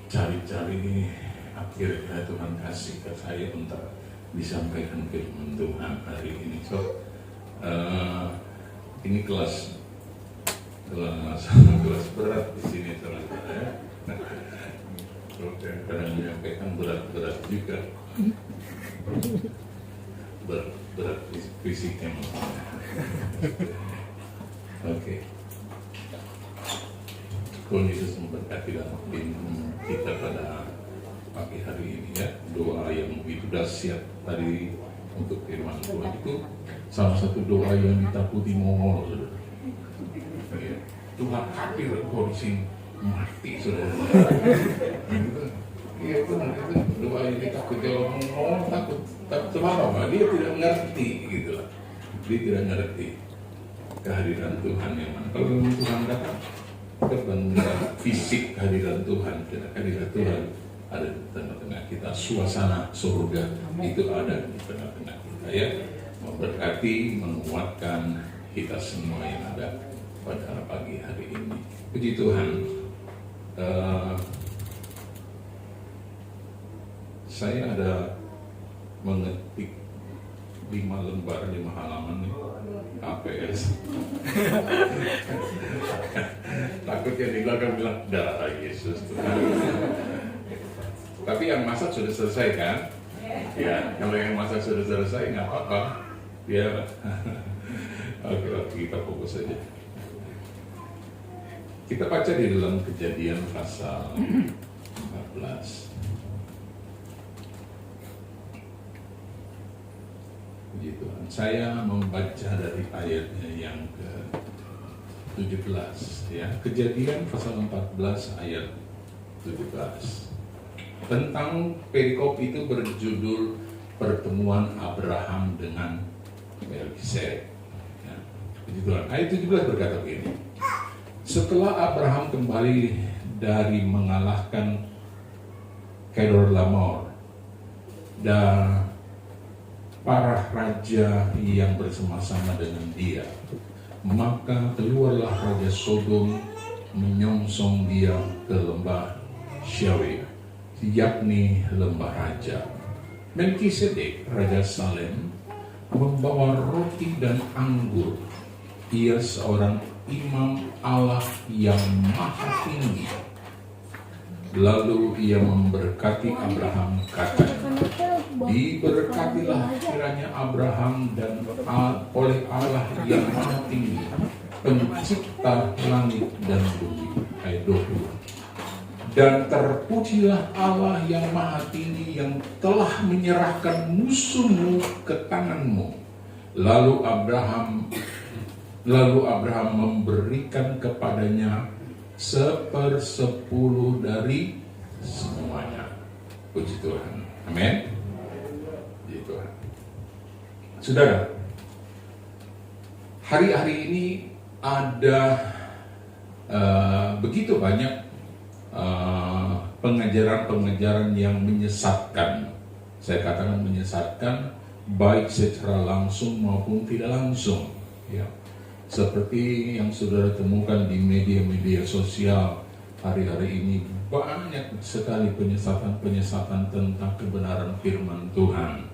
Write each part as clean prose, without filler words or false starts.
cari-cari akhirnya Tuhan kasih ke saya untuk disampaikan firman Tuhan hari ini. So, ini kelas berat di sini teman-teman ya. Kadang menyampaikan berat juga, berat fisiknya. Oke. Tuhan Yesus memberkati dalam kita pada pagi hari ini ya. Doa yang begitu dahsyat tadi untuk firman Tuhan itu salah satu doa yang ditakuti Mongol. Tuhan hadir kau di sini mati saudara. Iya benar itu doa yang ditakuti Mongol, takut sebab dia tidak mengerti gitu lah. Dia tidak mengerti kehadiran Tuhan yang mana. Kalau memang Tuhan datang, bukan fisik kehadiran Tuhan, kehadiran Tuhan ada di tengah-tengah kita, suasana surga itu ada di tengah-tengah kita ya, memberkati, menguatkan kita semua yang ada pada pagi hari ini. Puji Tuhan. Saya ada mengetik 5 lembar 5 halaman nih APS. Takutnya di belakang bilang darah Yesus Tuhan. Tapi yang masak sudah selesai kan? Ya, kalau yang masak sudah selesai nggak apa-apa. Ya, oke, kita fokus saja. Kita baca di dalam Kejadian pasal 14. Puji Tuhan. Saya membaca dari ayatnya yang ke-17 ya. Kejadian pasal 14 ayat 17. Tentang perikop itu berjudul pertemuan Abraham dengan Melkisedek. Ya. Puji Tuhan. Ayat 17 berkata begini. Setelah Abraham kembali dari mengalahkan Kedorlaomer dan para raja yang bersama-sama dengan dia, maka keluarlah Raja Sodom menyongsong dia ke lembah Syawir, yakni lembah raja. Melkisedek, Raja Salem, membawa roti dan anggur. Ia seorang imam Allah yang maha tinggi. Lalu ia memberkati Abraham, katanya, diberkatilah kiranya Abraham dan oleh Allah yang maha tinggi, pencipta langit dan bumi. Ayat 20. Dan terpujilah Allah yang maha tinggi yang telah menyerahkan musuhmu ke tanganmu. Lalu Abraham memberikan kepadanya 1/10 dari semuanya. Puji Tuhan. Amin. Puji Tuhan. Saudara, hari-hari ini ada begitu banyak pengajaran-pengajaran yang menyesatkan. Saya katakan menyesatkan, baik secara langsung maupun tidak langsung. Ya. Seperti yang saudara temukan di media-media sosial hari-hari ini, banyak sekali penyesatan-penyesatan tentang kebenaran firman Tuhan,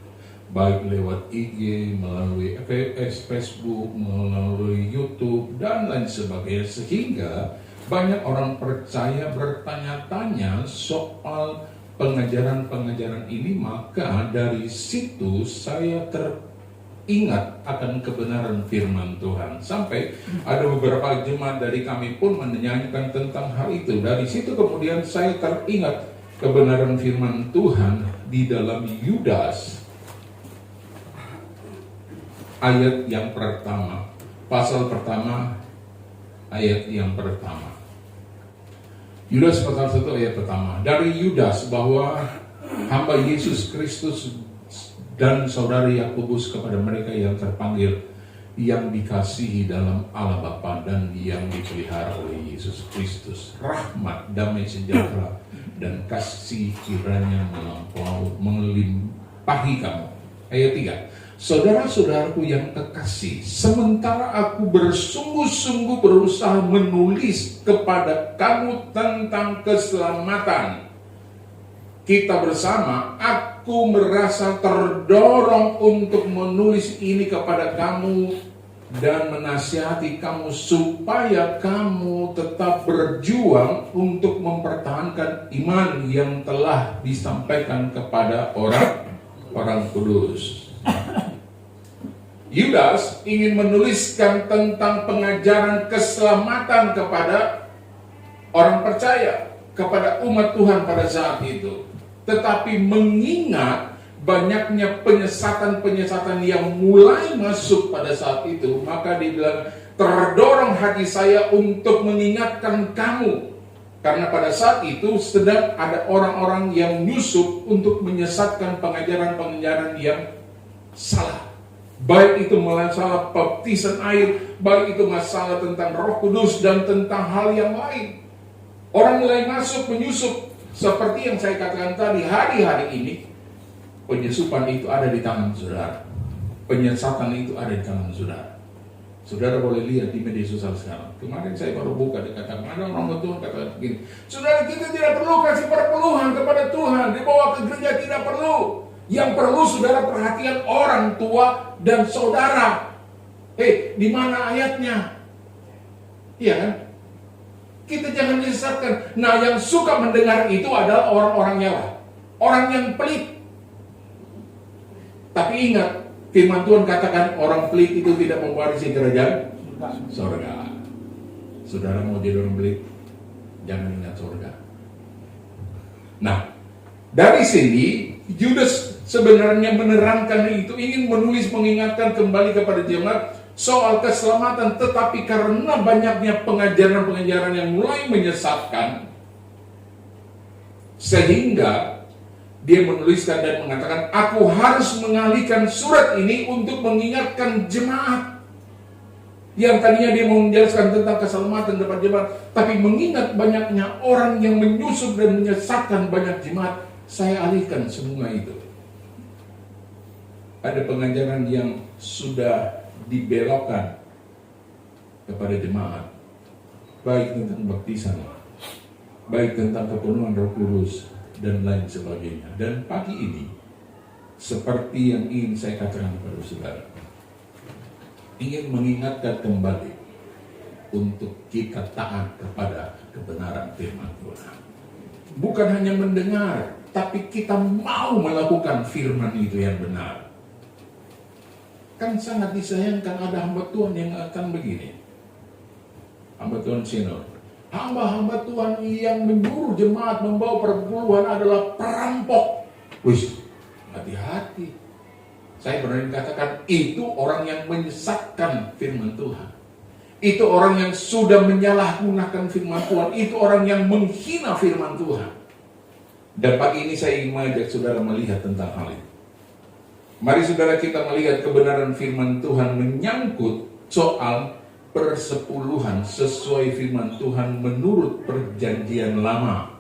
baik lewat IG, melalui Facebook, melalui YouTube, dan lain sebagainya, sehingga banyak orang percaya bertanya-tanya soal pengajaran-pengajaran ini. Maka dari situ saya teringat akan kebenaran firman Tuhan. Sampai ada beberapa jemaat dari kami pun menyanyikan tentang hal itu. Dari situ kemudian saya teringat kebenaran firman Tuhan di dalam Yudas ayat yang pertama, pasal pertama, ayat yang pertama. Yudas pasal 1 ayat pertama. Dari Yudas, bahwa hamba Yesus Kristus dan saudari Yakobus, kepada mereka yang terpanggil, yang dikasihi dalam Allah Bapa dan yang dipelihara oleh Yesus Kristus, rahmat, damai sejahtera dan kasih kiranya melimpahi kamu. Ayat 3. Saudara-saudaraku yang kekasih, sementara aku bersungguh-sungguh berusaha menulis kepada kamu tentang keselamatan, kita bersama, aku merasa terdorong untuk menulis ini kepada kamu dan menasihati kamu supaya kamu tetap berjuang untuk mempertahankan iman yang telah disampaikan kepada orang kudus. Yudas ingin menuliskan tentang pengajaran keselamatan kepada orang percaya, kepada umat Tuhan pada saat itu. Tetapi mengingat banyaknya penyesatan-penyesatan yang mulai masuk pada saat itu, maka dia bilang, terdorong hati saya untuk mengingatkan kamu. Karena pada saat itu sedang ada orang-orang yang nyusup untuk menyesatkan pengajaran-pengajaran yang salah. Baik itu masalah baptisan air, baik itu masalah tentang Roh Kudus dan tentang hal yang lain. Orang mulai masuk menyusup. Seperti yang saya katakan tadi, hari-hari ini penyusupan itu ada di tangan saudara. Penyesatan itu ada di tangan saudara. Saudara boleh lihat di media sosial sekarang. Kemarin saya baru buka, dikatakan ada orang Tuhan katakan begini, saudara, kita tidak perlu kasih perpuluhan kepada Tuhan, dibawa ke gereja tidak perlu. Yang perlu saudara perhatian orang tua dan saudara. Di mana ayatnya? Iya kan? Kita jangan disesatkan. Nah, yang suka mendengar itu adalah orang-orang Yawa, orang yang pelit. Tapi ingat, firman Tuhan katakan orang pelit itu tidak mewarisi kerajaan surga. Saudara mau jadi orang pelit, jangan ingat surga. Nah, dari sini Yudas sebenarnya menerangkan itu, ingin menulis mengingatkan kembali kepada jemaat soal keselamatan, tetapi karena banyaknya pengajaran-pengajaran yang mulai menyesatkan, sehingga dia menuliskan dan mengatakan, aku harus mengalihkan surat ini untuk mengingatkan jemaat. Yang tadinya dia mau menjelaskan tentang keselamatan depan jemaat, tapi mengingat banyaknya orang yang menyusup dan menyesatkan banyak jemaat, saya alihkan semua itu. Ada pengajaran yang sudah dibelokkan kepada jemaat, baik tentang baptisan, baik tentang kepenuhan Roh Kudus dan lain sebagainya. Dan pagi ini, seperti yang ingin saya katakan kepada saudara, ingin mengingatkan kembali untuk kita taat kepada kebenaran firman Tuhan. Bukan hanya mendengar, tapi kita mau melakukan firman itu yang benar. Kan sangat disayangkan ada hamba Tuhan yang akan begini. Hamba Tuhan senior. Hamba-hamba Tuhan yang menyuruh jemaat membawa perpuluhan adalah perampok. Wih, hati-hati. Saya berani katakan itu orang yang menyesatkan firman Tuhan. Itu orang yang sudah menyalahgunakan firman Tuhan. Itu orang yang menghina firman Tuhan. Dan pagi ini saya ingin mengajak saudara melihat tentang hal itu. Mari saudara kita melihat kebenaran firman Tuhan menyangkut soal persepuluhan sesuai firman Tuhan menurut perjanjian lama.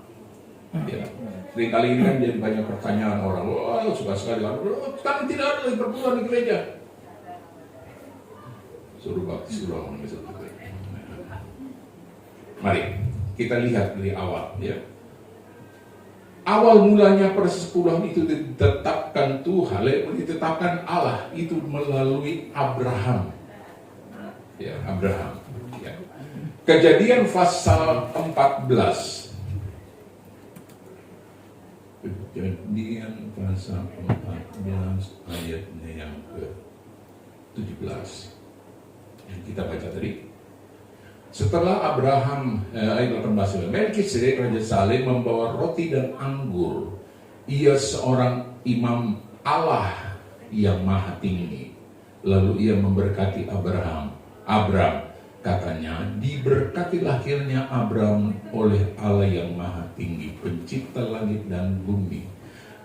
Ya. Seringkali ini kan jadi banyak pertanyaan orang, suka sekali orang, kan tidak ada lagi perpuluhan di gereja. Suruh baptis ulang. Mari kita lihat dari awal, ya. Awal mulanya persepuluhan itu ditetapkan Tuhan, ditetapkan Allah itu melalui Abraham. Ya, Abraham. Ya. Kejadian pasal 14. Kejadian pasal 14 ayatnya yang ke-17. Yang kita baca tadi. Setelah Abraham, ayat 18, Melkisedek Raja Salem membawa roti dan anggur. Ia seorang imam Allah yang maha tinggi. Lalu ia memberkati Abraham. Abram, katanya, diberkati lahirnya Abram oleh Allah yang maha tinggi, pencipta langit dan bumi.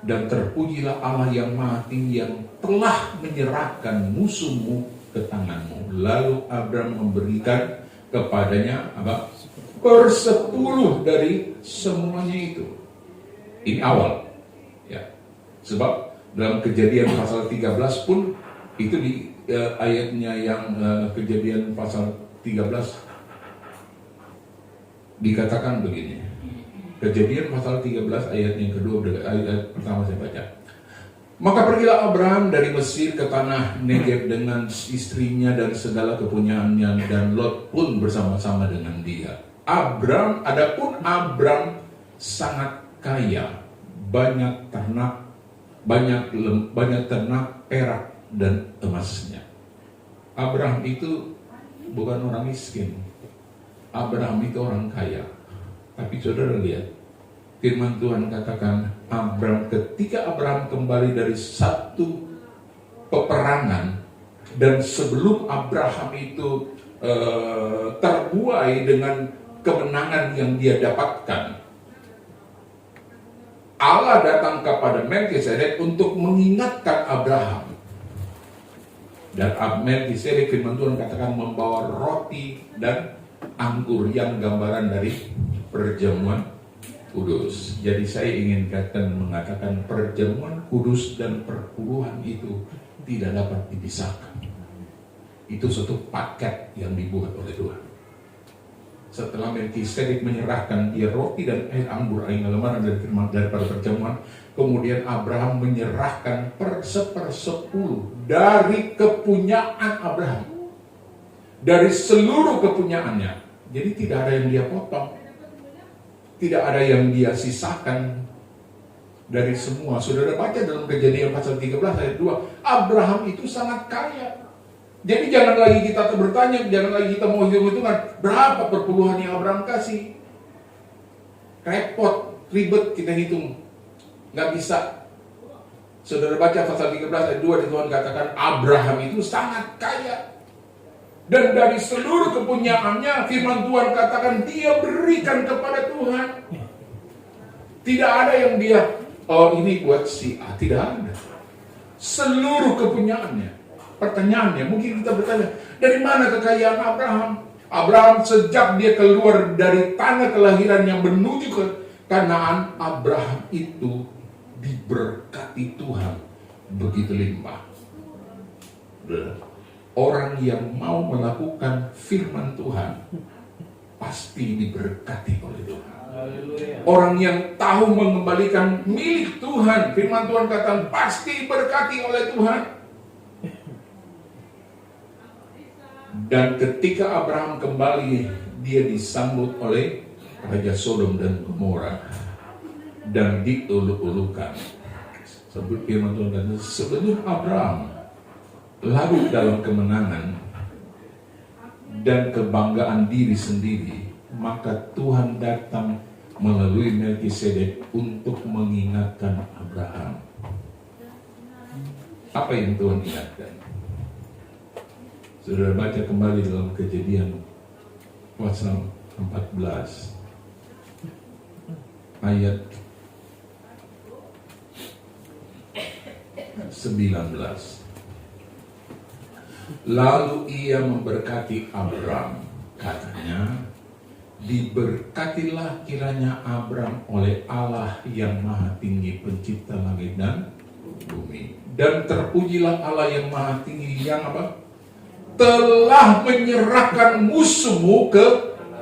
Dan terpujilah Allah yang maha tinggi yang telah menyerahkan musuhmu ke tanganmu. Lalu Abram memberikan kepadanya apa? Persepuluh dari semuanya itu. Ini awal, ya. Sebab dalam Kejadian pasal 13 pun itu di ayatnya yang Kejadian pasal 13 dikatakan begini. Kejadian pasal 13 ayat yang kedua, ayat pertama saya baca. Maka pergilah Abraham dari Mesir ke tanah Negev dengan istrinya dan segala kepunyaannya, dan Lot pun bersama-sama dengan dia. Adapun Abram sangat kaya, banyak ternak, perak dan emasnya. Abraham itu bukan orang miskin. Abraham itu orang kaya. Tapi saudara lihat, firman Tuhan katakan, ketika Abraham kembali dari satu peperangan, dan sebelum Abraham itu terbuai dengan kemenangan yang dia dapatkan, Allah datang kepada Melkisedek untuk mengingatkan Abraham. Dan Melkisedek, firman Tuhan katakan, membawa roti dan anggur yang gambaran dari perjamuan kudus. Jadi saya ingin mengatakan perjamuan kudus dan perpuluhan itu tidak dapat dipisahkan. Itu satu paket yang dibuat oleh Tuhan. Setelah Melkisedek menyerahkan dia roti dan air anggur, air gambaran dari firman daripada perjamuan, kemudian Abraham menyerahkan sepersepuluh dari kepunyaan Abraham, dari seluruh kepunyaannya. Jadi tidak ada yang dia potong, tidak ada yang dia sisakan dari semua. Saudara baca dalam Kejadian pasal 13 ayat 2, Abraham itu sangat kaya. Jadi jangan lagi kita bertanya, jangan lagi kita mau hitung-hitungan berapa perpuluhan yang Abraham kasih. Repot, ribet kita hitung, nggak bisa. Saudara baca pasal 13 ayat 2, Tuhan katakan Abraham itu sangat kaya. Dan dari seluruh kepunyaannya, firman Tuhan katakan dia berikan kepada Tuhan. Tidak ada yang dia, oh ini buat si A, tidak ada. Seluruh kepunyaannya. Pertanyaannya, mungkin kita bertanya, dari mana kekayaan Abraham? Abraham sejak dia keluar dari tanah kelahiran yang menuju ke Kanaan, Abraham itu diberkati Tuhan begitu limpah. Orang yang mau melakukan firman Tuhan pasti diberkati oleh Tuhan. Orang yang tahu mengembalikan milik Tuhan, firman Tuhan katakan pasti diberkati oleh Tuhan. Dan ketika Abraham kembali, dia disambut oleh Raja Sodom dan Gomora dan diuluk-ulukan. Sebut firman Tuhan katakan, sebelum Abraham larut dalam kemenangan dan kebanggaan diri sendiri, maka Tuhan datang melalui Melkisedek untuk mengingatkan Abraham. Apa yang Tuhan ingatkan? Saudara baca kembali dalam Kejadian pasal 14 ayat 19. Lalu ia memberkati Abram, katanya, diberkatilah kiranya Abram oleh Allah yang maha tinggi, pencipta langit dan bumi. Dan terpujilah Allah yang maha tinggi yang apa? Telah menyerahkan musuhmu ke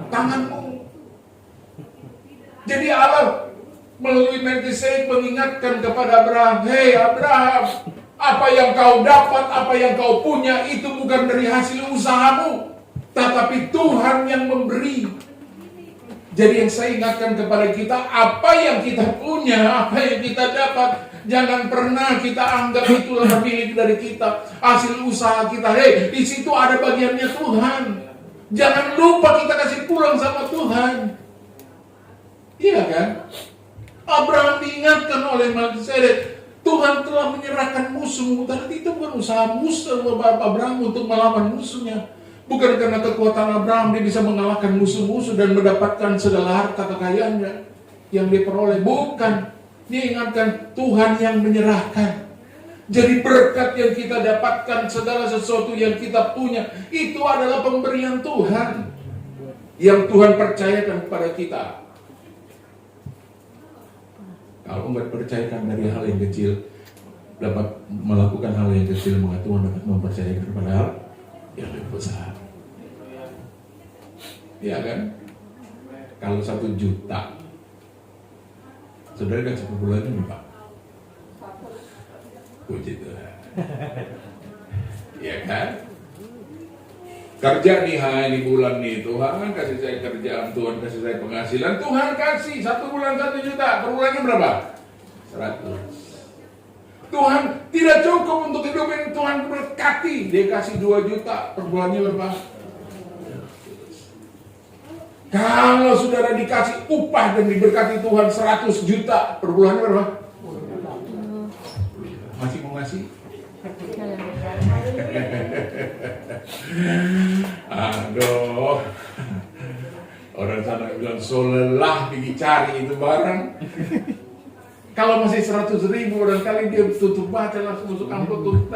tanganmu. Jadi Allah melalui Melkisedek mengingatkan kepada Abraham, hei Abraham, apa yang kau dapat, apa yang kau punya itu bukan dari hasil usahamu, tetapi Tuhan yang memberi. Jadi yang saya ingatkan kepada kita, apa yang kita punya, apa yang kita dapat, jangan pernah kita anggap itulah milik dari kita, hasil usaha kita. Hei, di situ ada bagiannya Tuhan. Jangan lupa kita kasih pulang sama Tuhan. Iya kan? Abraham diingatkan oleh Melkisedek, Tuhan telah menyerahkan musuhmu. Tapi itu bukan usaha musuh Abraham untuk melawan musuhnya. Bukan karena kekuatan Abraham dia bisa mengalahkan musuh-musuh dan mendapatkan segala harta kekayaannya yang dia peroleh. Bukan. Dia ingatkan Tuhan yang menyerahkan. Jadi berkat yang kita dapatkan, segala sesuatu yang kita punya, itu adalah pemberian Tuhan yang Tuhan percayakan kepada kita. Kalau nggak percayakan dari hal yang kecil, dapat melakukan hal yang kecil, maka Tuhan dapat mempercayakan kepada hal yang lebih besar. Iya kan? Kalau 1 juta Saudara gaji per bulannya berapa? Puji Tuhan. Ya kan? Kerja nih di bulan nih, Tuhan kasih saya kerjaan, Tuhan kasih saya penghasilan, Tuhan kasih 1 bulan 1 juta, per bulannya berapa? 100. Tuhan tidak cukup untuk hidupin, Tuhan berkati, dia kasih 2 juta, per bulannya berapa? Kalau saudara dikasih upah dan diberkati Tuhan 100 juta, per bulannya berapa? Masih mau ngasih? Aduh, orang sana bilang so lelah dicari itu barang. Kalau masih 100.000 barangkali dia tutup mata langsung masuk amplop tutup.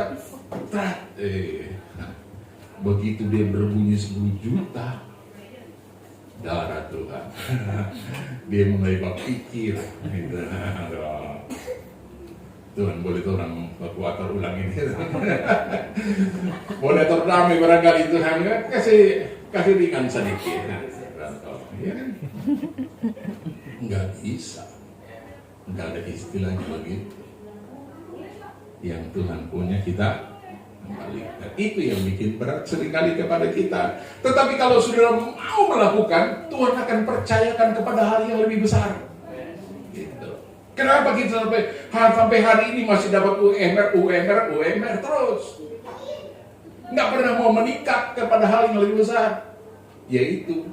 Begitu dia berbunyi 10 juta, darah Tuhan, dia mulai berpikir. Tuhan boleh orang Equator ulang ini. Boleh terdamai barangkali Tuhan, kasih ringan sedikit. Ya kan? Nggak bisa, nggak ada istilahnya begitu. Yang Tuhan punya kita kembalikan. Itu yang bikin berat seringkali kepada kita. Tetapi kalau saudara mau melakukan, Tuhan akan percayakan kepada hal yang lebih besar. Kenapa kita sampai hari ini masih dapat UMR terus? Nggak pernah mau meningkat kepada hal yang lebih besar. Yaitu,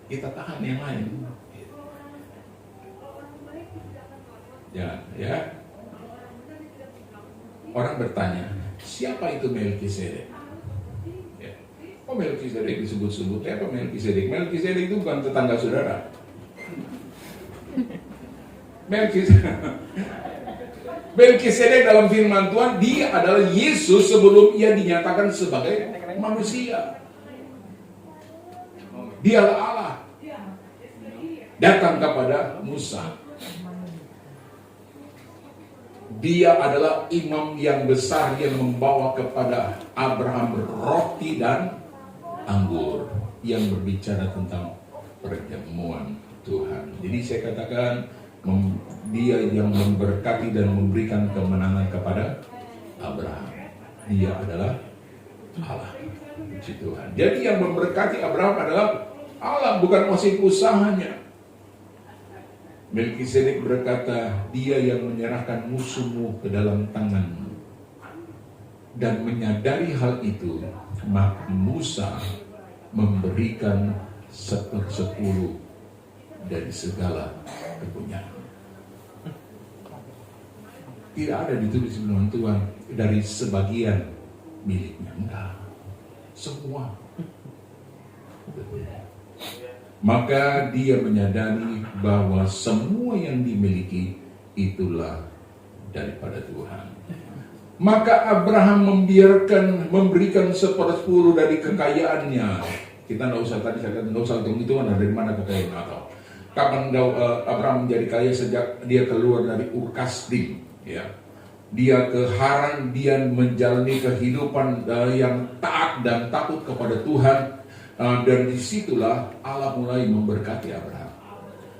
kita tahan yang lain. Jangan, ya. Orang bertanya, siapa itu Melkisedek? Ya. Oh, Melkisedek disebut-sebut. Apa Melkisedek? Melkisedek itu bukan tetangga saudara. Melkisedek dalam firman Tuhan, dia adalah Yesus sebelum ia dinyatakan sebagai manusia. Dialah Allah. Datang kepada Musa. Dia adalah imam yang besar yang membawa kepada Abraham roti dan anggur, yang berbicara tentang perjamuan Tuhan. Jadi saya katakan, dia yang memberkati dan memberikan kemenangan kepada Abraham. Dia adalah Allah. Puji Tuhan. Jadi yang memberkati Abraham adalah Allah, bukan hasil usahanya. Melkisedek berkata, dia yang menyerahkan musuhmu ke dalam tanganmu. Dan menyadari hal itu, maka Musa memberikan 1/10 dari segala kepunyaan. Tidak ada ditulis firman Tuhan dari sebagian miliknya, enggak, semua. Maka dia menyadari bahwa semua yang dimiliki itulah daripada Tuhan. Maka Abraham memberikan 1/10 dari kekayaannya. Kita nggak usah tadi saya kata nggak usah hitung-hitungan dari mana kekayaan atau kapan Abraham menjadi kaya sejak dia keluar dari Ur Kasdim, ya. Dia ke Haran, dia menjalani kehidupan yang taat dan takut kepada Tuhan, dan disitulah Allah mulai memberkati Abraham.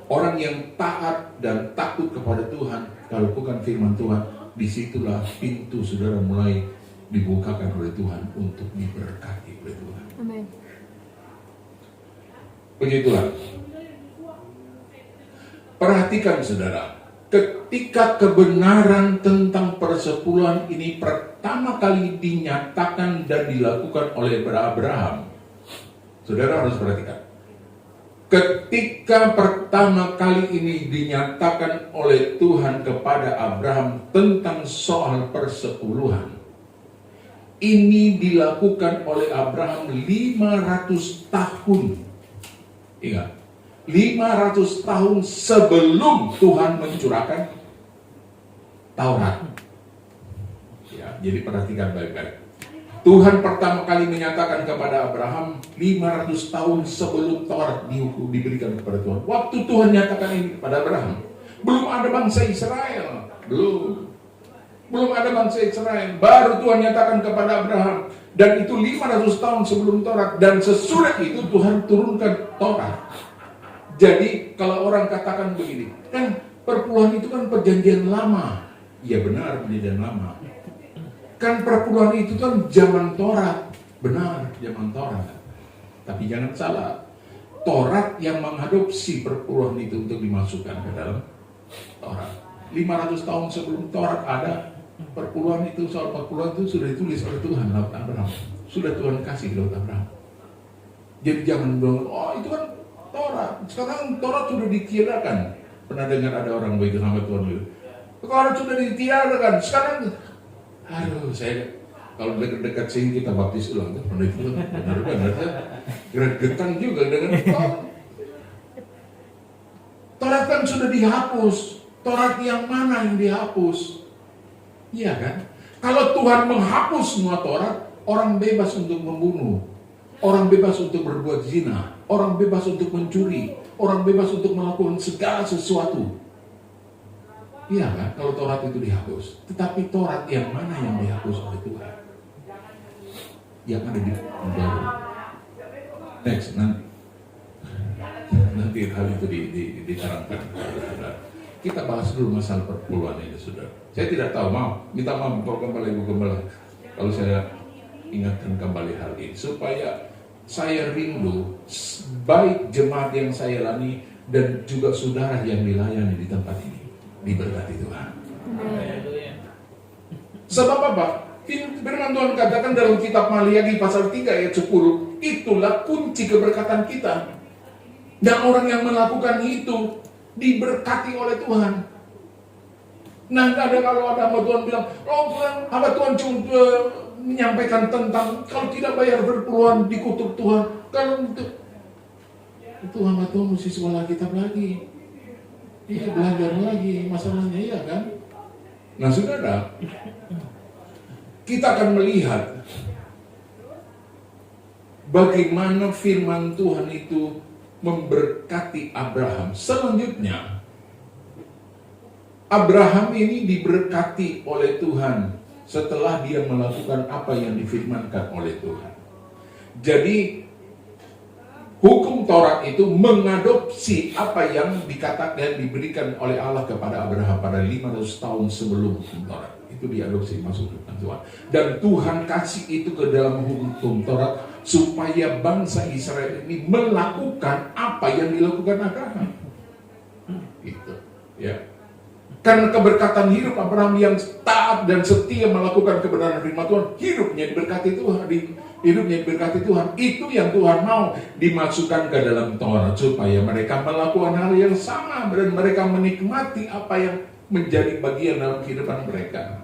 Orang yang taat dan takut kepada Tuhan, kalau bukan firman Tuhan, disitulah pintu saudara mulai dibukakan oleh Tuhan untuk diberkati oleh Tuhan. Amin. Puji Tuhan. Perhatikan saudara, ketika kebenaran tentang persepuluhan ini pertama kali dinyatakan dan dilakukan oleh Abraham, saudara harus perhatikan. Ketika pertama kali ini dinyatakan oleh Tuhan kepada Abraham tentang soal persepuluhan, ini dilakukan oleh Abraham 500 tahun. Ingat, 500 tahun sebelum Tuhan mencurahkan Taurat. Ya, jadi perhatikan baik-baik. Tuhan pertama kali menyatakan kepada Abraham 500 tahun sebelum Taurat diberikan kepada Tuhan. Waktu Tuhan nyatakan ini kepada Abraham, belum ada bangsa Israel. Belum ada bangsa Israel. Baru Tuhan nyatakan kepada Abraham. Dan itu 500 tahun sebelum Taurat. Dan sesudah itu Tuhan turunkan Taurat. Jadi kalau orang katakan begini, kan perpuluhan itu kan perjanjian lama. Ya benar, perjanjian lama. Kan perpuluhan itu kan zaman Taurat. Benar, zaman Taurat. Tapi jangan salah, Taurat yang mengadopsi perpuluhan itu untuk dimasukkan ke dalam Taurat. 500 tahun sebelum Taurat ada, perpuluhan itu, soal perpuluhan itu sudah ditulis oleh Tuhan lewat Abraham. Sudah Tuhan kasih lewat Abraham. Jadi jangan bilang, oh itu kan Taurat. Sekarang Taurat sudah ditiadakan. Pernah dengar ada orang begitu sama Tuhan bilang, Taurat sudah ditiadakan. Sekarang, aduh saya kalau dekat-dekat sini kita baptis ulang tuh, benar-benar gregetan juga dengan Taurat kan sudah dihapus. Taurat yang mana yang dihapus? Iya kan? Kalau Tuhan menghapus semua Taurat, orang bebas untuk membunuh, orang bebas untuk berbuat zina, orang bebas untuk mencuri, orang bebas untuk melakukan segala sesuatu. Iya kan? Kalau Taurat itu dihapus. Tetapi Taurat yang mana yang dihapus oleh Tuhan? Yang ada di baru. Next, nanti hal itu diterangkan. Kita bahas dulu masalah perpuluhan ini, saudara. Saya tidak tahu, minta maaf kembali Ibu Gembala kalau saya ingatkan kembali hal ini, supaya saya rindu baik jemaat yang saya layani dan juga saudara yang dilayani di tempat ini diberkati Tuhan. Sebab apa? Firman Tuhan katakan dalam kitab Maliaki pasal 3 ayat 10, itulah kunci keberkatan kita. Dan orang yang melakukan itu diberkati oleh Tuhan. Nah, kalau ada hamba Tuhan bilang, oh Tuhan, hamba Tuhan cuma menyampaikan tentang kalau tidak bayar perpuluhan dikutuk Tuhan. Kalau itu hamba Tuhan mesti sekolah kitab lagi. Itu belajar lagi masalahnya, iya kan? Nah, saudara, kita akan melihat bagaimana firman Tuhan itu memberkati Abraham. Selanjutnya, Abraham ini diberkati oleh Tuhan setelah dia melakukan apa yang difirmankan oleh Tuhan. Jadi, hukum Taurat itu mengadopsi apa yang dikatakan diberikan oleh Allah kepada Abraham pada 500 tahun sebelum hukum Taurat. Itu diadopsi masuk ke Tuhan. Dan Tuhan kasih itu ke dalam hukum Taurat supaya bangsa Israel ini melakukan apa yang dilakukan Abraham. Gitu, ya. Karena keberkatan hidup Abraham yang taat dan setia melakukan kebenaran firman Tuhan, hidupnya diberkati Tuhan, hidupnya diberkati Tuhan. Itu yang Tuhan mau dimasukkan ke dalam Taurat supaya mereka melakukan hal yang sama dan mereka menikmati apa yang menjadi bagian dalam kehidupan mereka.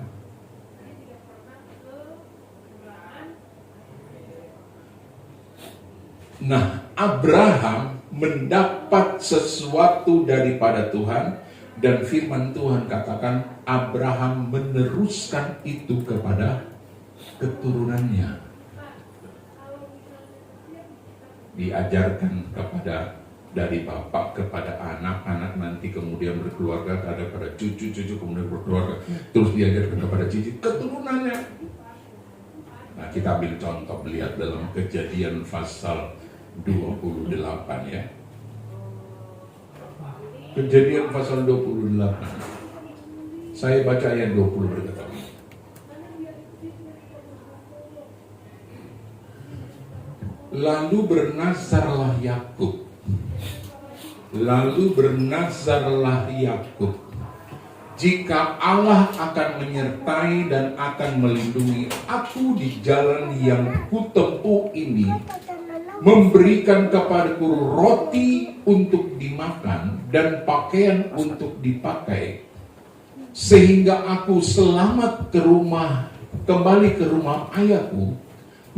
Nah, Abraham mendapat sesuatu daripada Tuhan dan firman Tuhan katakan Abraham meneruskan itu kepada keturunannya. Diajarkan kepada dari bapak kepada anak nanti kemudian berkeluarga kepada cucu kemudian berkeluarga terus diajarkan kepada cici keturunannya. Nah, kita ambil contoh, lihat dalam Kejadian pasal 28 ya. Kejadian pasal 28. Saya baca ayat 20 berkata, lalu bernazarlah Yakub, jika Allah akan menyertai dan akan melindungi aku di jalan yang kutempuh ini, memberikan kepadaku roti untuk dimakan dan pakaian untuk dipakai, sehingga aku selamat kembali ke rumah ayahku,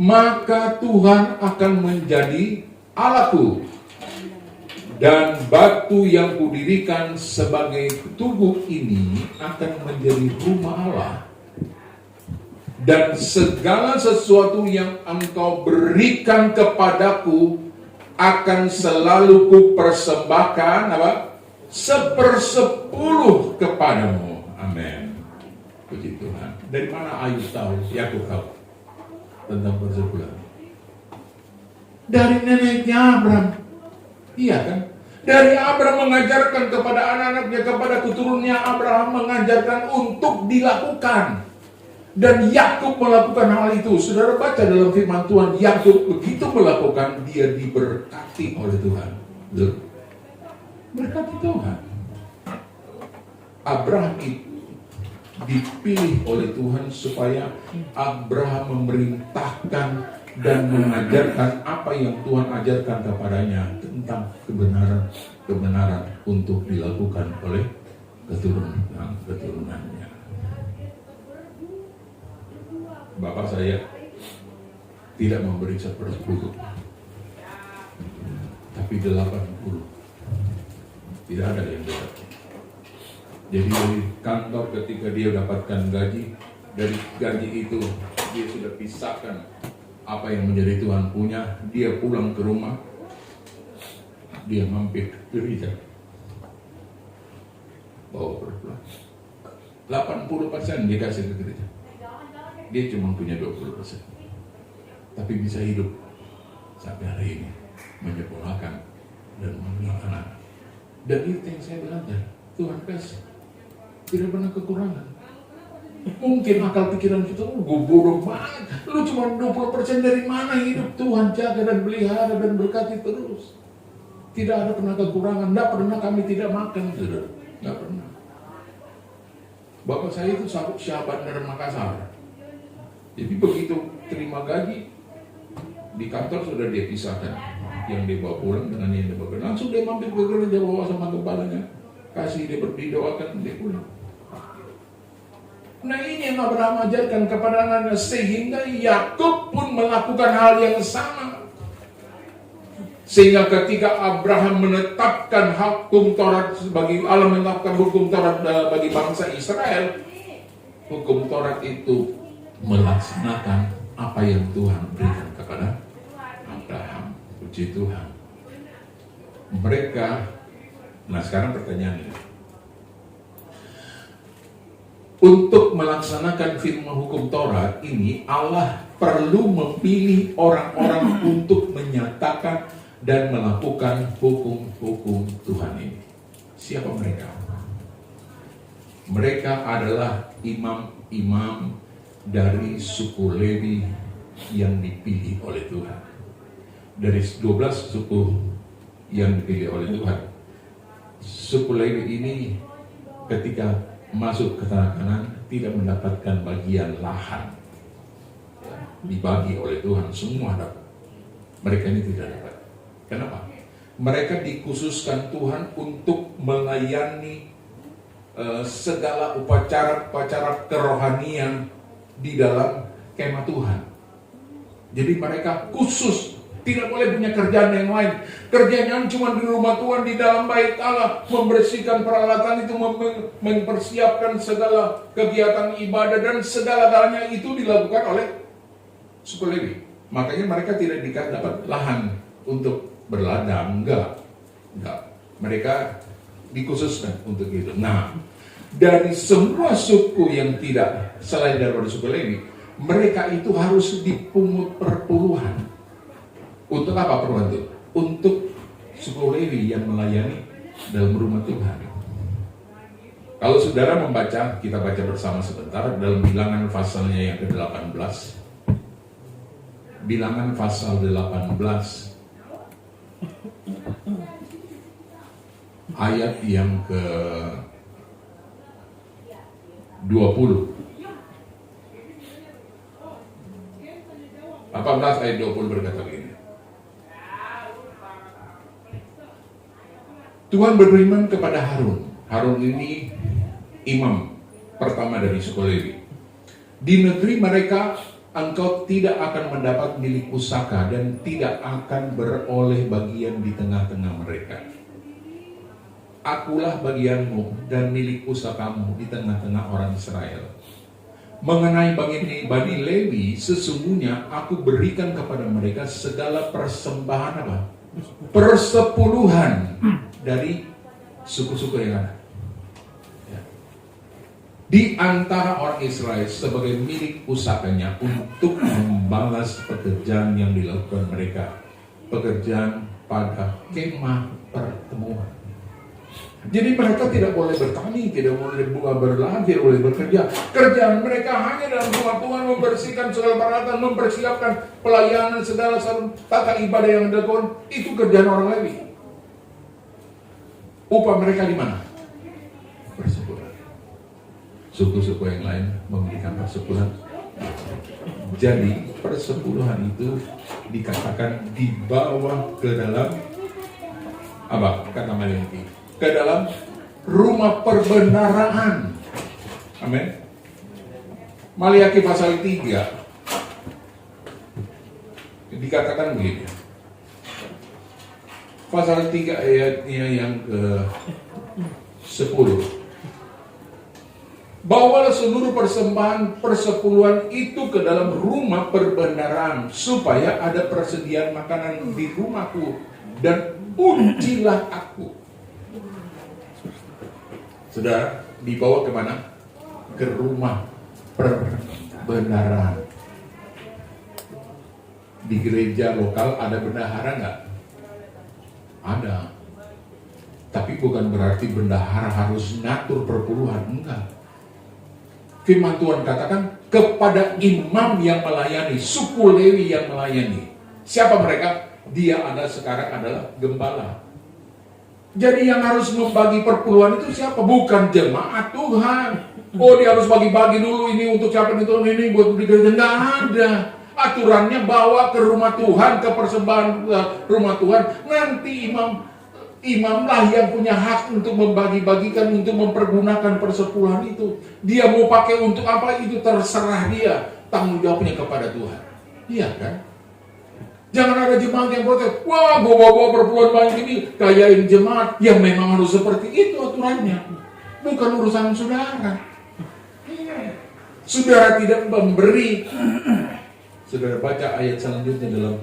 maka Tuhan akan menjadi Allahku, dan batu yang kudirikan sebagai tubuh ini akan menjadi rumah Allah. Dan segala sesuatu yang engkau berikan kepadaku akan selalu kupersembahkan apa? 1/10 kepadamu. Amin. Puji Tuhan. Dari mana Ayub tahu? Yakub tahu tentang persepuluhan? Dari neneknya Abraham. Iya kan? Dari Abraham mengajarkan kepada anak-anaknya, kepada keturunannya, Abraham mengajarkan untuk dilakukan. Dan Yakub melakukan hal itu. Saudara baca dalam firman Tuhan, Yakub begitu melakukan, dia diberkati oleh Tuhan. Berkati Tuhan. Abraham itu dipilih oleh Tuhan supaya Abraham memerintahkan dan mengajarkan apa yang Tuhan ajarkan kepadanya tentang kebenaran untuk dilakukan oleh keturunannya. Bapak saya tidak memberi 10, tapi 80. Tidak ada yang berat. Jadi dari kantor ketika dia dapatkan gaji, dari gaji itu dia sudah pisahkan apa yang menjadi Tuhan punya. Dia pulang ke rumah, dia mampir ke gereja, bawa berpulang. 80% dikasih ke gereja. Dia cuma punya 20%, tapi bisa hidup sampai hari ini, menyempurnakan dan mengenal. Dan itu yang saya belajar, Tuhan kasih, tidak pernah kekurangan. Mungkin akal pikiran kita, gue bodoh banget, lu cuma 20%, dari mana hidup? Tuhan jaga dan pelihara dan berkati terus. Tidak ada pernah kekurangan, tidak pernah kami tidak makan, tidak pernah. Bapak saya itu sahabat dari Makassar. Jadi begitu terima gaji, di kantor sudah dia pisahkan. Yang dia bawa pulang dengan yang dia bawa pulang. Langsung dia mampir ke gereja, bawa sama kepalanya. Kasih dia berdoakan, dia pulang. Nah ini yang Abraham ajarkan kepada anaknya. Sehingga Yakub pun melakukan hal yang sama. Sehingga ketika Abraham menetapkan hukum Taurat, bagi Allah menetapkan hukum Taurat bagi bangsa Israel, hukum Taurat itu melaksanakan apa yang Tuhan berikan kepada Abraham. Puji Tuhan. Mereka, nah sekarang pertanyaannya, untuk melaksanakan firman hukum Taurat ini, Allah perlu memilih orang-orang untuk menyatakan dan melakukan hukum-hukum Tuhan ini. Siapa mereka? Mereka adalah imam-imam dari suku Lewi yang dipilih oleh Tuhan. Dari 12 suku yang dipilih oleh Tuhan, suku Lewi ini ketika masuk ke tanah Kanaan tidak mendapatkan bagian lahan, dibagi oleh Tuhan, semua dapat. Mereka ini tidak dapat. Kenapa? Mereka dikhususkan Tuhan untuk melayani segala upacara-upacara kerohanian di dalam kemah Tuhan. Jadi mereka khusus, tidak boleh punya kerjaan yang lain. Kerjanya cuma di rumah Tuhan, di dalam bait Allah, membersihkan peralatan itu, mempersiapkan segala kegiatan ibadah, dan segala-galanya itu dilakukan oleh suku Lewi. Makanya mereka tidak dapat lahan untuk berladang, enggak. Mereka dikhususkan untuk itu. Nah, dari semua suku yang tidak, selain daripada suku Lewi, mereka itu harus dipungut perpuluhan. Untuk apa perpuluhan itu? Untuk suku Lewi yang melayani dalam rumah Tuhan. Kalau saudara membaca, kita baca bersama sebentar dalam Bilangan pasalnya yang ke-18. Bilangan pasal 18 ayat yang ke-20. 18 ayat 20 berkata begini. Tuhan berfirman kepada Harun. Harun ini imam pertama dari suku Lewi. Di negeri mereka engkau tidak akan mendapat milik pusaka dan tidak akan beroleh bagian di tengah-tengah mereka. Akulah bagianmu dan milik pusakamu di tengah-tengah orang Israel. Mengenai Bani Lewi, sesungguhnya aku berikan kepada mereka segala persembahan apa? Persepuluhan dari suku-suku yang ada. Ya. Di antara orang Israel sebagai milik pusakanya untuk membalas pekerjaan yang dilakukan mereka. Pekerjaan pada kemah pertemuan. Jadi mereka tidak boleh bertani, tidak boleh berladang, tidak boleh bekerja. Kerjaan mereka hanya dalam rumah Tuhan, membersihkan segala peralatan, mempersiapkan pelayanan segala tata ibadah yang dilakukan. Itu kerjaan orang Lewi. Upah mereka di mana? Persepuluhan. Suku-suku yang lain memberikan persepuluhan. Jadi persepuluhan itu dikatakan dibawa ke dalam apa? Kata Maliaki, ke dalam rumah perbendaharaan. Amin. Maliaki pasal 3 dikatakan begini. Pasal 3 ayatnya yang ke-10. Bawalah seluruh persembahan persepuluhan itu ke dalam rumah perbendaharaan, supaya ada persediaan makanan di rumahku, dan ujilah aku. Saudara, dibawa kemana? Ke rumah perbendaharaan. Di gereja lokal ada bendahara nggak? Ada. Tapi bukan berarti bendahara harus ngatur perpuluhan, enggak. Firman Tuhan katakan kepada imam yang melayani, suku Lewi yang melayani. Siapa mereka? Dia sekarang adalah gembala. Jadi yang harus membagi perpuluhan itu siapa? Bukan jemaat Tuhan. Oh, dia harus bagi-bagi dulu, ini untuk siapa, itu ini buat di gereja. Nggak ada. Aturannya bawa ke rumah Tuhan, ke persembahan rumah Tuhan. Nanti imamlah yang punya hak untuk membagi-bagikan, untuk mempergunakan persepuluhan itu. Dia mau pakai untuk apa itu terserah dia. Tanggung jawabnya kepada Tuhan. Iya kan? Jangan ada jemaat yang protes. Wah, gue bawa perpuluhan banyak ini, kayain jemaat. Ya memang harus seperti itu aturannya. Bukan urusan saudara. Saudara tidak memberi. Saudara baca ayat selanjutnya dalam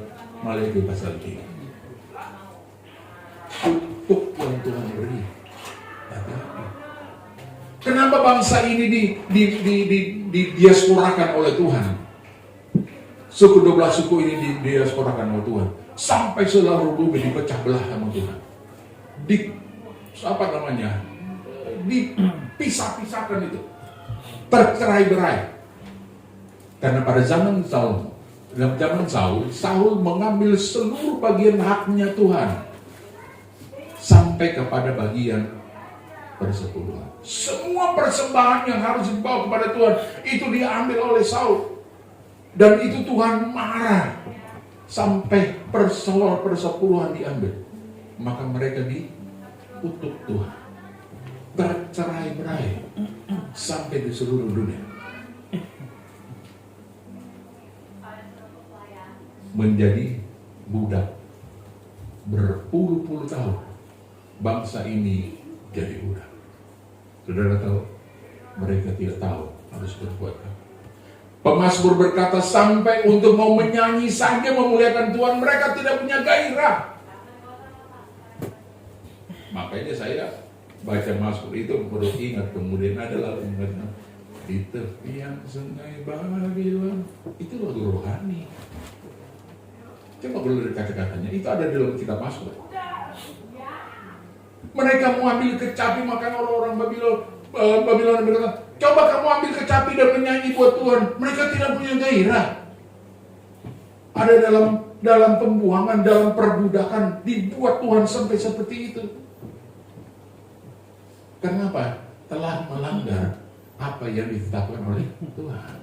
Maliaki pasal 3. Untuk yang Tuhan beri. Kenapa bangsa ini didiasporakan oleh Tuhan? Suku 12 suku ini didiasporakan oleh Tuhan. Sampai seluruh bumi dipecah belah sama Tuhan. Dipisah-pisahkan itu. Tercerai-berai. Karena pada zaman Saul mengambil seluruh bagian haknya Tuhan. Sampai kepada bagian persepuluhan. Semua persembahan yang harus dibawa kepada Tuhan itu diambil oleh Saul. Dan itu Tuhan marah. Sampai persepuluhan diambil. Maka mereka dikutuk Tuhan. Bercerai-berai sampai di seluruh dunia. Menjadi budak berpuluh-puluh tahun. Bangsa ini jadi budak. Saudara tahu, mereka tidak tahu harus berbuat apa. Pemazmur berkata, sampai untuk mau menyanyi saja memuliakan Tuhan, mereka tidak punya gairah. Makanya saya baca Mazmur itu baru ingat, kemudian ada lagu ingat di tepian sungai Babylon. Itu lagu rohani. Coba kalau dari kata-katanya, itu ada di dalam kitab Mazmur. Mereka mau ambil kecapi, makan orang-orang Babylon berkata, coba kamu ambil kecapi dan menyanyi buat Tuhan. Mereka tidak punya gairah. Ada dalam pembuangan, dalam perbudakan, dibuat Tuhan sampai seperti itu. Kenapa? Telah melanggar apa yang ditetapkan oleh Tuhan.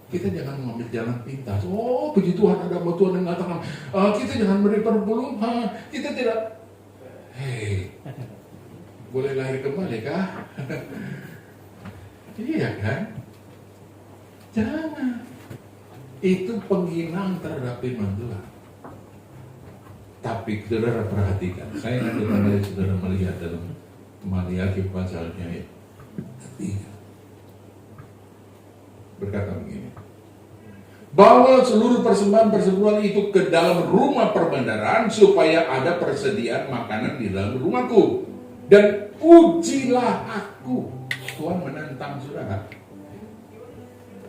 Kita jangan mengambil jalan pintas. Oh, puji Tuhan, ada Tuhan yang mengatakan, kita jangan beri perpuluhan, kita tidak. Hei, boleh lahir kembali kah? Iya kan? Jangan. Itu penghinaan terhadap firman Tuhan. Tapi saudara perhatikan, saya nanti kembali saudara melihat dalam Maliaki pasalnya 3. Berkata begini. Bawa seluruh persembahan persepuluhan itu ke dalam rumah perbendaharaan supaya ada persediaan makanan di dalam rumahku. Dan ujilah aku. Tuhan menantang saudara.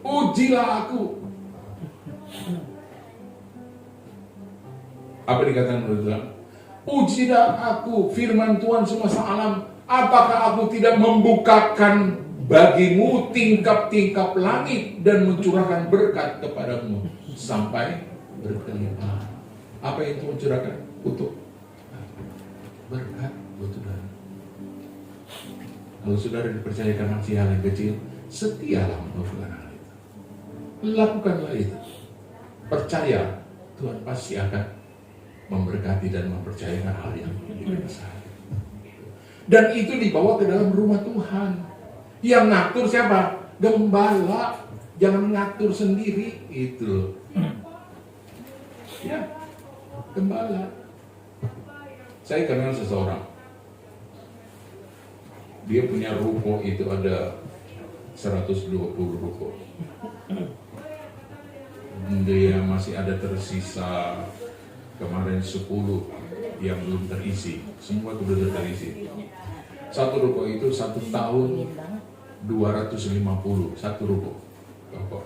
Ujilah aku. Apa dikatakan oleh Tuhan? Ujilah aku, firman Tuhan semesta alam, apakah aku tidak membukakan bagimu tingkap-tingkap langit dan mencurahkan berkat kepadamu sampai berkelimpahan. Apa yang Tuhan curahkan? Untuk berkat buat saudara. Kalau saudara dipercayakan hal yang kecil, setialah melakukan hal itu. Lakukanlah itu. Percaya, Tuhan pasti akan memberkati dan mempercayakan hal yang lebih besar. Dan itu dibawa ke dalam rumah Tuhan. Yang ngatur siapa? Gembala. Jangan ngatur sendiri. Itu. Ya, gembala. Saya kenal seseorang. Dia punya ruko itu ada 120 ruko. Dia masih ada tersisa kemarin 10 yang belum terisi. Semua sudah terisi. Satu ruko itu 1 tahun 250 satu ruko. Toko.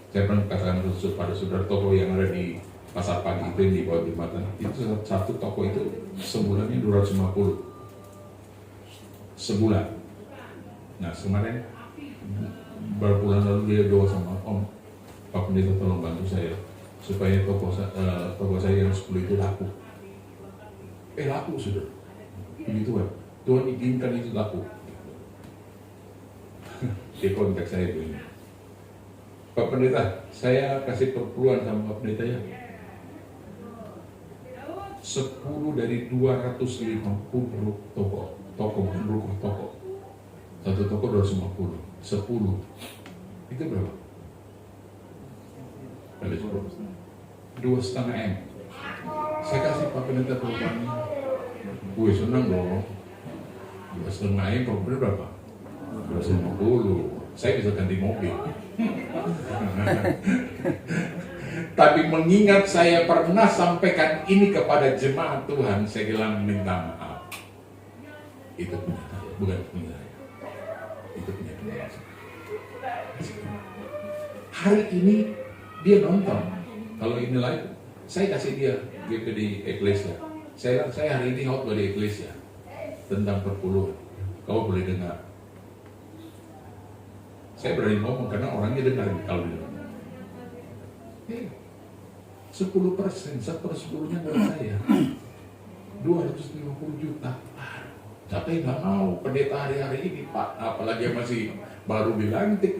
Saya pernah katakan pada saudara, toko yang ada di pasar pagi itu di bawah jembatan, itu satu toko itu sebulannya 250 sebulan. Nah kemarin beberapa bulan lalu dia doa sama Om, Pak Pendeta tolong bantu saya supaya toko saya yang 10 itu laku. Laku sudah. Begitu kan? Tuhan izinkan itu laku. Dia kontak saya begini, Pak Pendeta, saya kasih perpuluhan sama Pak Pendeta ya. 10 dari 250 toko. Satu toko 250, 10. Itu berapa? Ada 10. 2,5 M. Saya kasih Pak Pendeta perpuluhannya. Gue senang dong. 2,5 M perpuluhan berapa? 250. Saya bisa ganti mobil. Tapi mengingat saya pernah sampaikan ini kepada jemaat Tuhan, saya bilang minta maaf. Itu punya saya, bukan punya saya. Itu punya Tuhan. Hari ini dia nonton. Kalau ini live, saya kasih dia gitu di Eklesia. Saya hari ini khotbah di Eklesia tentang perpuluhan. Kau boleh dengar. Saya berani ngomong karena orangnya dengar kalau dia. 10%, 1/10-nya buat saya. 250 juta. Tapi nggak mau pendeta hari-hari ini Pak, apalagi masih baru dilantik,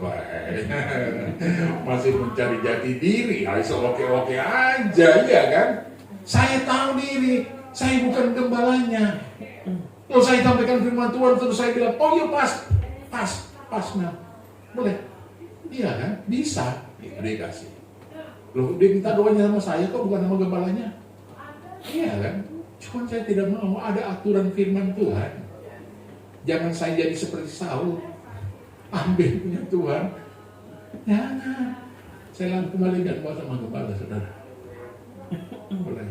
masih mencari jati diri, oke-oke aja, ya kan? Saya tahu diri, saya bukan gembalanya. Kalau saya sampaikan firman Tuhan terus saya bilang, oh iya pas, nah, boleh, iya kan? Bisa, ya, dia kasih. Loh, dia minta doanya sama saya kok, bukan sama gembalanya. Iya kan? Cuma saya tidak mau, ada aturan firman Tuhan. Jangan saya jadi seperti Saul. Ambil punya Tuhan. Jangan. Saya langsung kembalikan buat sama gembala, saudara. Boleh.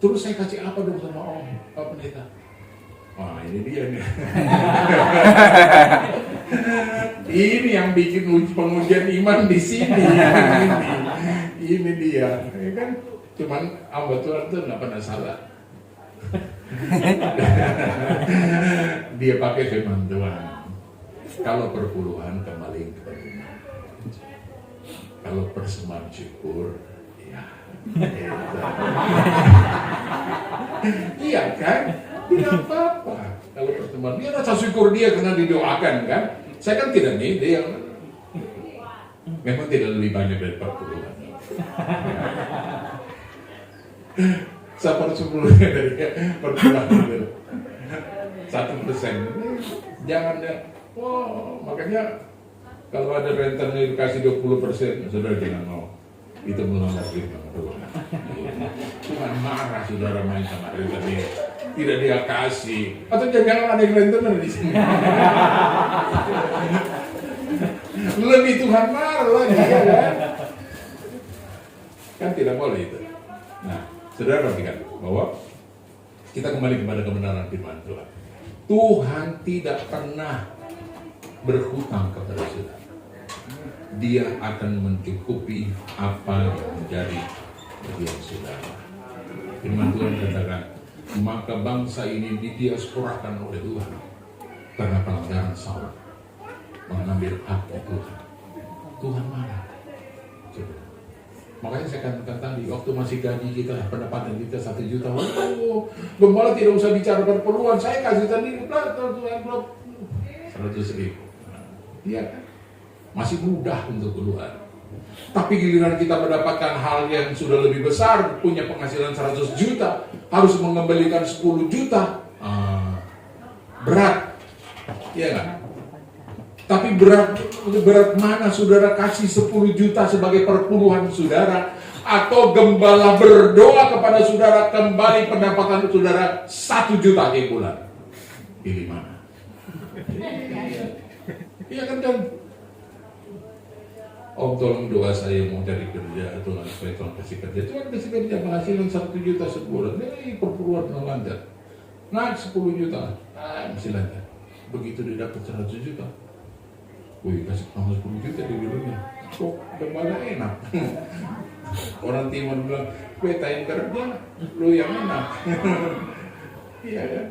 Terus saya kasih apa dong sama Om, Pak Pendeta? Wah, ini dia nih. Ini yang bikin pengujian iman di sini. Ini dia, ya kan? Cuman hamba Tuhan itu nggak pernah salah. Dia pakai firman Tuhan. Kalau perpuluhan kembali ke rumah. Kalau persembahan syukur, ya. Iya kan? Tidak apa-apa. Kalau pertemuan dia rasa syukur dia karena didoakan kan. Saya kan tidak nih dia yang memang tidak lebih banyak dari perpuluhan. 1/10 dari perpuluhan itu 1%. Jangan ya. Oh, makanya kalau ada rentennya dikasih 20%, saudara jangan mau. Itu melanggar firman Tuhan. Cuma marah saudara main sama rentenir. Tidak dia kasih. Atau jangan ada yang rentenir di sini. Lebih Tuhan marah lagi ya kan? Kan tidak boleh itu. Nah, saudara perhatikan bahwa kita kembali kepada kebenaran firman Tuhan. Tuhan tidak pernah berhutang kepada saudara. Dia akan mencukupi apa yang menjadi bagian saudara. Firman Tuhan katakan, maka bangsa ini didiasporakan oleh Tuhan karena pelanggaran Saul mengambil hak Tuhan. Tuhan marah. Coba. Makanya saya katakan tadi, waktu masih gaji kita, pendapatan kita 1 juta, gembala tidak usah bicara perperluan, saya kasih tadi Tuhan 100.000. Iya kan? Masih mudah untuk keluar. Tapi giliran kita mendapatkan hal yang sudah lebih besar, punya penghasilan 100 juta, harus mengembalikan 10 juta, berat, iya kan? Tapi berat mana saudara kasih 10 juta sebagai perpuluhan saudara, atau gembala berdoa kepada saudara kembali pendapatan saudara 1 juta di bulan? Pilih mana? Iya kan? Om tolong doa saya mau cari kerja, Tuhan supaya Tuhan kasih kerja. Tuhan kasih kerja, penghasilan 1 juta sebulan. Ini perpuluhan lancar. Naik 10 juta, masih lancar. Begitu dia dapat 100 juta. Wih, kasih tambah 10 juta dia bilangnya. Kok gembala enak. Orang timur bilang, tain kerja, lu yang enak. Iya kan?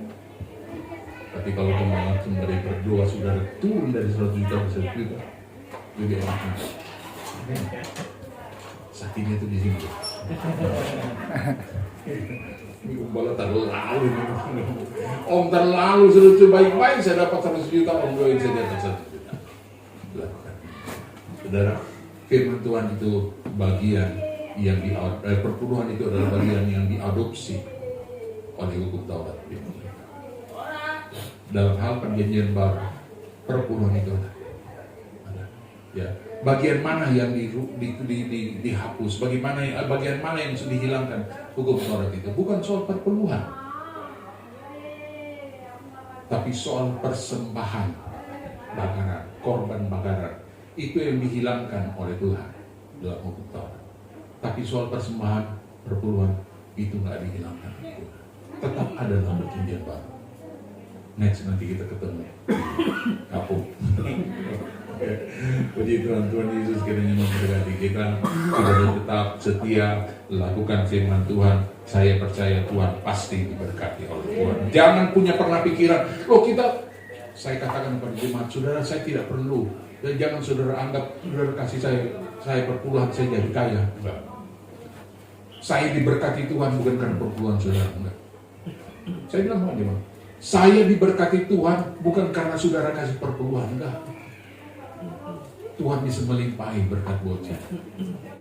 Tapi kalau gembala dari berdoa sudah turun dari 100 juta ke 100 juta, lebih enak. Saktinya itu di sini. Ini gembala terlalu. Om terlalu sudah baik-baik, saya dapat 100 juta, om doain saya dapat 1 juta. Lakukan. Saudara, firman Tuhan itu bagian yang perpuluhan itu adalah bagian yang diadopsi oleh hukum Taurat. Dalam hal perjanjian baru, perpuluhan itu ada. Ya, bagian mana yang dihapus, bagian mana yang sudah dihilangkan hukum Taurat itu? Bukan soal perpuluhan, tapi soal persembahan bakaran, korban bakaran. Itu yang dihilangkan oleh Tuhan dalam hukum Taurat. Tapi soal persembahan, perpuluhan itu nggak dihilangkan. Tetap ada dalam perjanjian baru. Next nanti kita ketemu. Kapung. Puji Tuhan, Tuhan Yesus kiranya memberkati kita. Kita tetap setia lakukan firman Tuhan. Saya percaya Tuhan pasti diberkati oleh Tuhan. Jangan pernah pikiran, saya katakan kepada jemaat, saudara saya tidak perlu. Dan jangan saudara anggap saudara kasih saya perpuluhan saya jadi kaya. Enggak. Saya diberkati Tuhan bukan karena perpuluhan saudara. Enggak. Saya bilang sama jemaat, saya diberkati Tuhan bukan karena saudara kasih perpuluhan. Enggak. Tuhan bisa melimpahi berkat bocah.